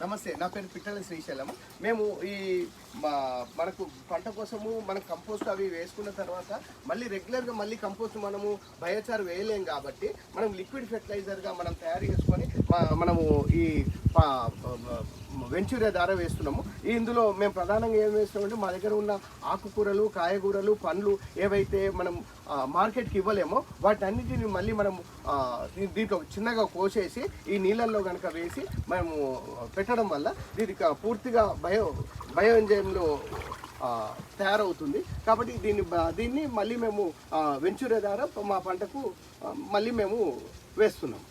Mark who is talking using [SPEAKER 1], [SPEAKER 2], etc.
[SPEAKER 1] నమస్తే, నా పేరు పిట్టల శ్రీశైలం. మేము ఈ మనకు పంట కోసము మనం కంపోస్ట్ అవి వేసుకున్న తర్వాత మళ్ళీ రెగ్యులర్గా మళ్ళీ కంపోస్ట్ మనము బయోచార్ వేయలేం కాబట్టి మనం లిక్విడ్ ఫెర్టిలైజర్గా మనం తయారు చేసుకొని మనము ఈ వెంచూరియా ద్వారా వేస్తున్నాము. ఇందులో మేము ప్రధానంగా ఏం వేస్తామంటే మా దగ్గర ఉన్న ఆకుకూరలు, కాయగూరలు, పండ్లు ఏవైతే మనం మార్కెట్కి ఇవ్వలేమో వాటన్నిటిని మళ్ళీ మనం దీంట్లో చిన్నగా కోసేసి ఈ నీళ్ళల్లో కనుక వేసి మేము పెట్టడం వల్ల దీనికి పూర్తిగా బయో ఎంజైమ్లో తయారవుతుంది. కాబట్టి దీన్ని మళ్ళీ మేము వెంచూరియా ద్వారా మా పంటకు మళ్ళీ మేము వేస్తున్నాం.